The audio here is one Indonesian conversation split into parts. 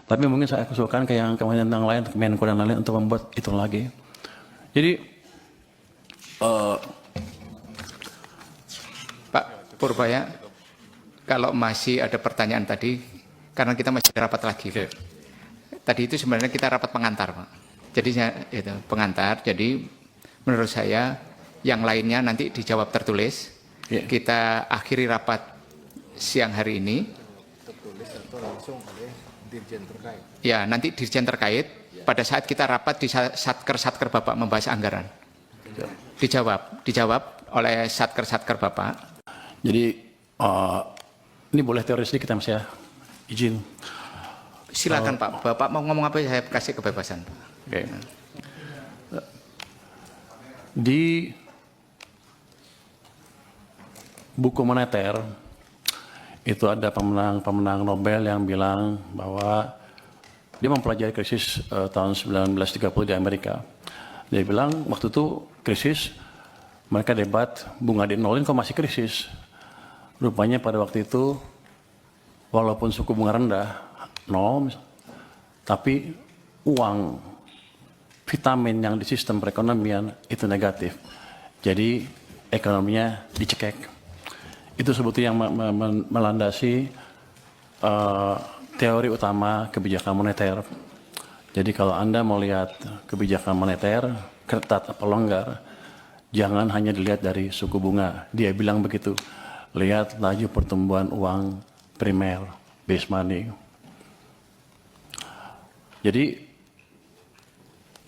Tapi mungkin saya usulkan ke yang kementerian yang lain, Menko dan lain-lain untuk membuat itu lagi. Jadi Pak Purbaya, kalau masih ada pertanyaan tadi, karena kita masih rapat lagi, Pak. Tadi itu sebenarnya kita rapat pengantar, Pak. Jadi itu pengantar. Jadi menurut saya yang lainnya nanti dijawab tertulis. Kita akhiri rapat siang hari ini. Tertulis atau langsung oleh dirjen terkait. Ya, nanti dirjen terkait pada saat kita rapat di satker Bapak membahas anggaran. Dijawab oleh satker Bapak. Jadi ini boleh teori sedikit ya Mas ya, izin. Silakan Pak, Bapak mau ngomong apa saya kasih kebebasan. Oke. Di buku moneter itu ada pemenang Nobel yang bilang bahwa dia mempelajari krisis tahun 1930 di Amerika. Dia bilang waktu itu krisis, mereka debat bunga di nolin kok masih krisis. Rupanya pada waktu itu walaupun suku bunga rendah, nol, tapi uang, vitamin yang di sistem perekonomian itu negatif. Jadi ekonominya dicekek. Itu sebetulnya yang melandasi teori utama kebijakan moneter. Jadi kalau Anda mau lihat kebijakan moneter, ketat atau longgar, jangan hanya dilihat dari suku bunga. Dia bilang begitu. Lihat laju pertumbuhan uang primer, base money. Jadi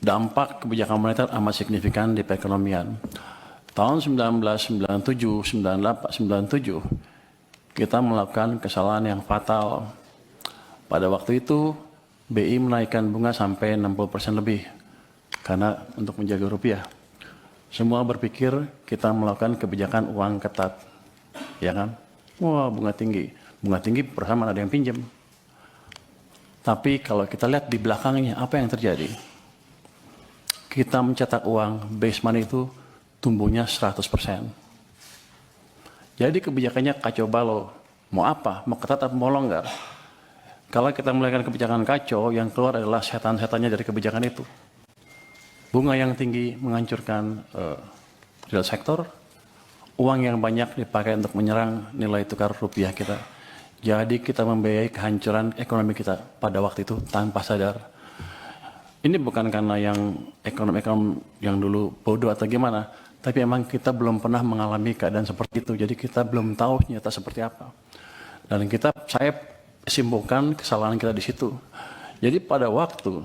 dampak kebijakan moneter amat signifikan di perekonomian. Tahun 1997, 98, 97, kita melakukan kesalahan yang fatal. Pada waktu itu, BI menaikkan bunga sampai 60% lebih, karena untuk menjaga rupiah. Semua berpikir kita melakukan kebijakan uang ketat, ya kan? Wah, bunga tinggi perusahaan mana ada yang pinjam. Tapi kalau kita lihat di belakangnya, apa yang terjadi? Kita mencetak uang, base money itu tumbuhnya 100%. Jadi kebijakannya kacau balau. Mau apa? Mau ketat atau mau longgar? Kalau kita melakukan kebijakan kacau, yang keluar adalah setan-setannya dari kebijakan itu. Bunga yang tinggi menghancurkan real sektor, uang yang banyak dipakai untuk menyerang nilai tukar rupiah kita. Jadi kita membiayai kehancuran ekonomi kita pada waktu itu tanpa sadar. Ini bukan karena yang ekonom-ekonom yang dulu bodoh atau gimana, tapi emang kita belum pernah mengalami keadaan seperti itu. Jadi kita belum tahu nyata seperti apa. Dan saya simpulkan kesalahan kita di situ. Jadi pada waktu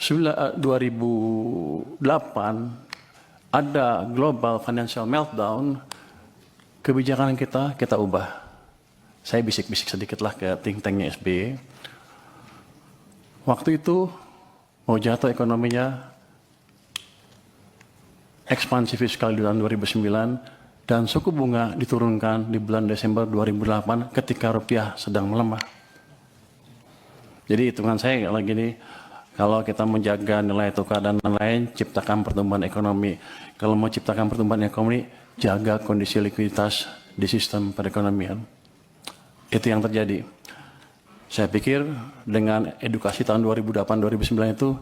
2008 ada global financial meltdown, kebijakan kita ubah. Saya bisik-bisik sedikit lah ke think tanknya SBY. Waktu itu mau jatuh ekonominya, ekspansi fiskal di tahun 2009, dan suku bunga diturunkan di bulan Desember 2008 ketika rupiah sedang melemah. Jadi hitungan saya lagi nih, kalau kita menjaga nilai tukar dan lain-lain, ciptakan pertumbuhan ekonomi. Kalau mau ciptakan pertumbuhan ekonomi, jaga kondisi likuiditas di sistem perekonomian. Itu yang terjadi. Saya pikir dengan edukasi tahun 2008-2009 itu,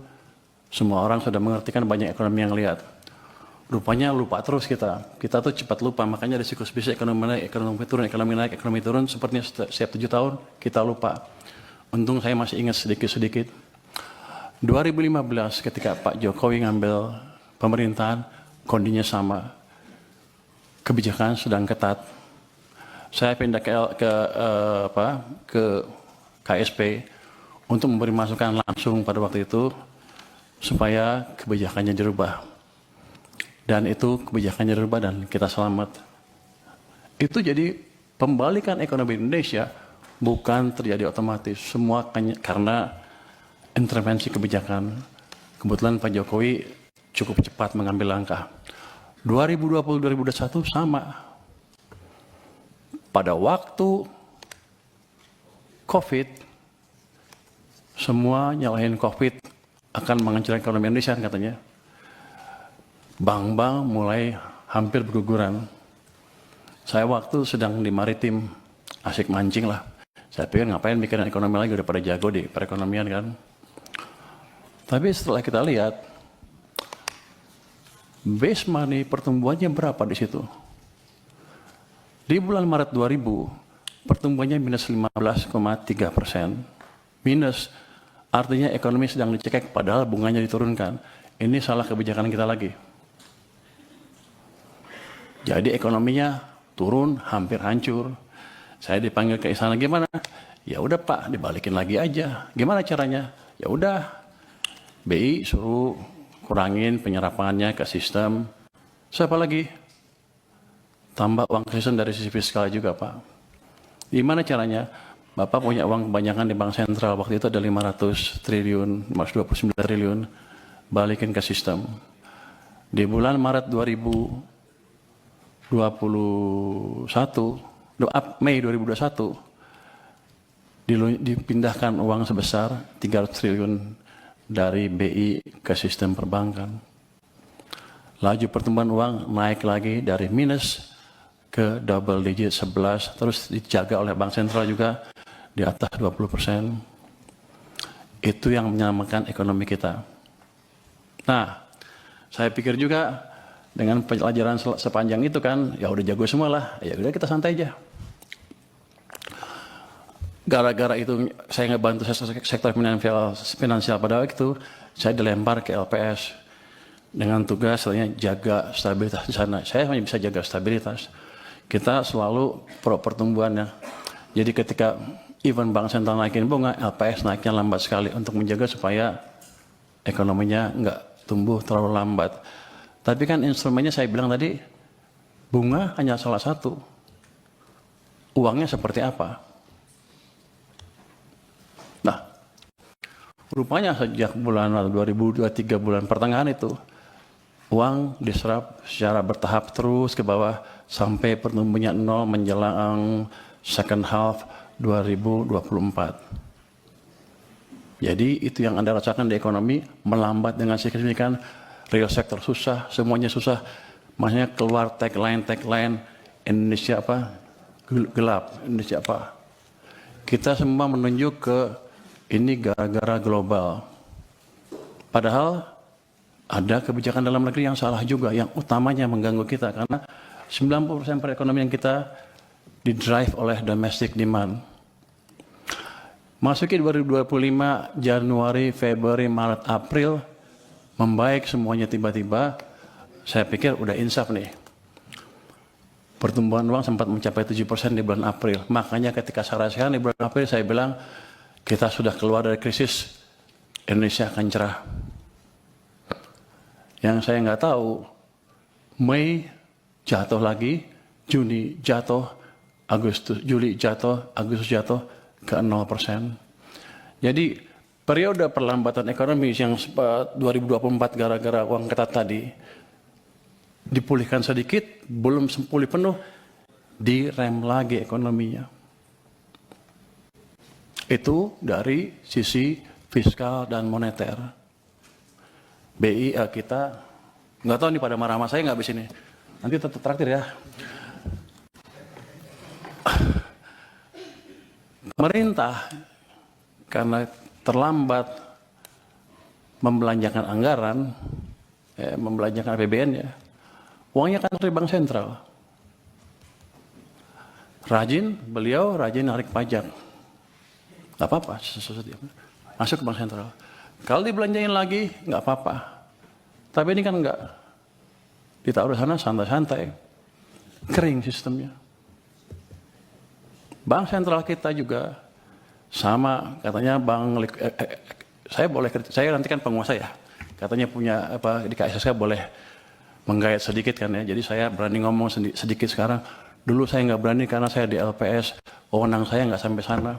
semua orang sudah mengerti kan banyak ekonomi yang lihat. Rupanya lupa terus kita. Kita tuh cepat lupa, makanya ada siklus bisnis ekonomi naik, ekonomi turun, sepertinya setiap 7 tahun kita lupa. Untung saya masih ingat sedikit-sedikit. 2015 ketika Pak Jokowi ngambil pemerintahan, kondisinya sama. Kebijakan sedang ketat. Saya pindah ke KSP untuk memberi masukan langsung pada waktu itu supaya kebijakannya dirubah. Dan itu kebijakannya dirubah dan kita selamat. Itu jadi pembalikan ekonomi Indonesia bukan terjadi otomatis. Semua karena intervensi kebijakan. Kebetulan Pak Jokowi cukup cepat mengambil langkah. 2020-2021 sama. Pada waktu COVID, semua nyalahin COVID akan menghancurkan ekonomi Indonesia katanya. Bank-bank mulai hampir berguguran. Saya waktu sedang di maritim, asik mancing lah. Saya pikir ngapain mikirin ekonomi lagi, udah pada jago di perekonomian kan. Tapi setelah kita lihat, base money pertumbuhannya berapa di situ? Di bulan Maret 2000, pertumbuhannya minus 15,3%. Minus, artinya ekonomi sedang dicekek padahal bunganya diturunkan. Ini salah kebijakan kita lagi. Jadi ekonominya turun, hampir hancur. Saya dipanggil ke istana, gimana? Ya udah Pak, dibalikin lagi aja. Gimana caranya? Ya udah, BI suruh kurangin penyerapannya ke sistem. Siapa lagi? Tambah uang ke sistem dari sisi fiskal juga Pak. Gimana caranya? Bapak punya uang kebanyakan di Bank Sentral, waktu itu ada 500 triliun, 529 triliun, balikin ke sistem. Di bulan Maret 2021, Mei 2021, dipindahkan uang sebesar 300 triliun dari BI ke sistem perbankan. Laju pertumbuhan uang naik lagi dari minus ke double digit 11, terus dijaga oleh Bank Sentral juga di atas 20%. Itu yang menyelamatkan ekonomi kita. Nah, saya pikir juga dengan pelajaran sepanjang itu kan, ya udah jago semua lah, ya udah kita santai aja. Gara-gara itu saya ngebantu sektor finansial pada waktu itu, saya dilempar ke LPS dengan tugas jaga stabilitas di sana. Saya hanya bisa jaga stabilitas. Kita selalu pro pertumbuhannya. Jadi ketika even Bank Sentral naikin bunga, LPS naiknya lambat sekali untuk menjaga supaya ekonominya nggak tumbuh terlalu lambat. Tapi kan instrumennya saya bilang tadi, bunga hanya salah satu. Uangnya seperti apa? Nah, rupanya sejak bulan 2023 bulan pertengahan itu, uang diserap secara bertahap terus ke bawah sampai pertumbuhannya 0 menjelang second half 2024. Jadi itu yang Anda rasakan di ekonomi, melambat dengan signifikan, real sector susah, semuanya susah. Makanya keluar tagline Indonesia apa? Gelap, Indonesia apa? Kita semua menunjuk ke ini gara-gara global. Padahal ada kebijakan dalam negeri yang salah juga, yang utamanya mengganggu kita karena 90% perekonomian kita didrive oleh domestic demand. Masuki 2025, Januari, Februari, Maret, April, membaik semuanya tiba-tiba, saya pikir udah insaf nih. Pertumbuhan uang sempat mencapai 7% di bulan April. Makanya ketika saya rasakan di bulan April, saya bilang, kita sudah keluar dari krisis, Indonesia akan cerah. Yang saya nggak tahu, Mei jatuh lagi, Juni jatuh, Juli jatuh, Agustus jatuh ke 0%. Jadi periode perlambatan ekonomi yang 2024 gara-gara uang ketat tadi dipulihkan sedikit, belum pulih penuh, direm lagi ekonominya. Itu dari sisi fiskal dan moneter. BI kita nggak tahu nih pada marah sama saya nggak habis ini. Nanti tetap traktir ya. Pemerintah karena terlambat membelanjakan anggaran, membelanjakan APBN ya, uangnya kan dari Bank Sentral. Beliau rajin narik pajak. Nggak apa-apa, masuk ke Bank Sentral. Kalau dibelanjain lagi, nggak apa-apa. Tapi ini kan nggak. Ditaruh sana santai-santai. Kering sistemnya. Bank Sentral kita juga sama, katanya saya nanti kan penguasa ya. Katanya punya di KSSK boleh menggayat sedikit kan ya. Jadi saya berani ngomong sedikit sekarang. Dulu saya nggak berani karena saya di LPS, wewenang saya nggak sampai sana.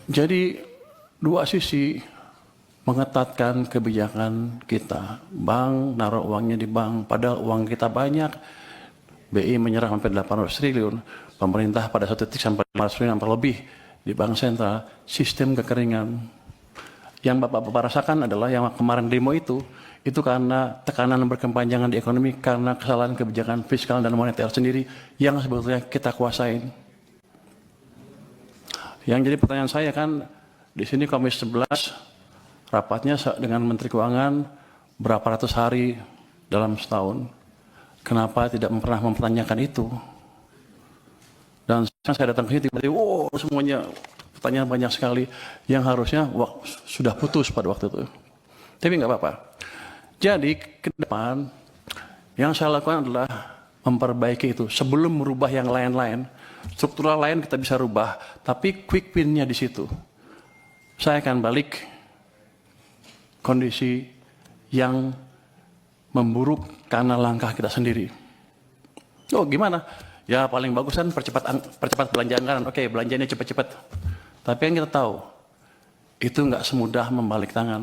Jadi dua sisi mengetatkan kebijakan kita. Bank naruh uangnya di bank, padahal uang kita banyak. BI menyerah sampai 800 triliun. Pemerintah pada satu titik sampai 500 triliun sampai lebih di Bank Sentral. Sistem kekeringan. Yang Bapak-Bapak rasakan adalah yang kemarin demo itu karena tekanan berkepanjangan di ekonomi, karena kesalahan kebijakan fiskal dan moneter sendiri yang sebetulnya kita kuasain. Yang jadi pertanyaan saya kan, di sini Komisi 11 rapatnya dengan Menteri Keuangan berapa ratus hari dalam setahun. Kenapa tidak pernah mempertanyakan itu? Dan saya datang ke sini tiba-tiba, wow, semuanya pertanyaan banyak sekali yang harusnya sudah putus pada waktu itu. Tapi nggak apa-apa. Jadi ke depan yang saya lakukan adalah memperbaiki itu sebelum merubah yang lain-lain. Struktural lain kita bisa rubah, tapi quick win-nya di situ. Saya akan balik kondisi yang memburuk karena langkah kita sendiri. Oh gimana? Ya paling bagus kan percepat belanja anggaran. Oke, belanjanya cepat-cepat. Tapi yang kita tahu, itu nggak semudah membalik tangan.